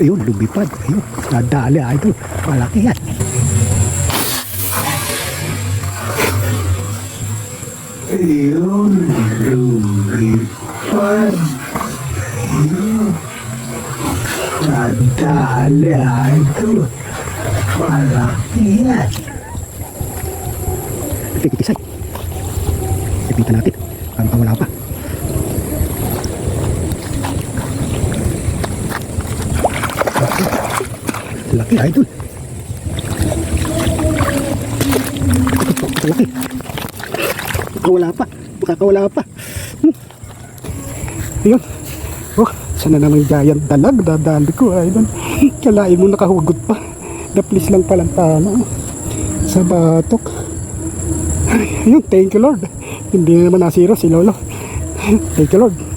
Ayun, lumipad. Ayun, nadali idol. Malaki yan. Ayun, lumipad. Ayun. Nadali idol. Malaki yan. Tikitisay. Ipitan natin. Parang wala pa. Laki idol. Laki. Wala pa. Makakawala pa. Ayun. Oh, sana naman giant dalag. Dadali ko idol. Kalain mo nakahugot pa. Daplis lang palang tama. Sa batok. Ayun, thank you Lord. Hindi na naman nasiro si Lolo. Thank you Lord.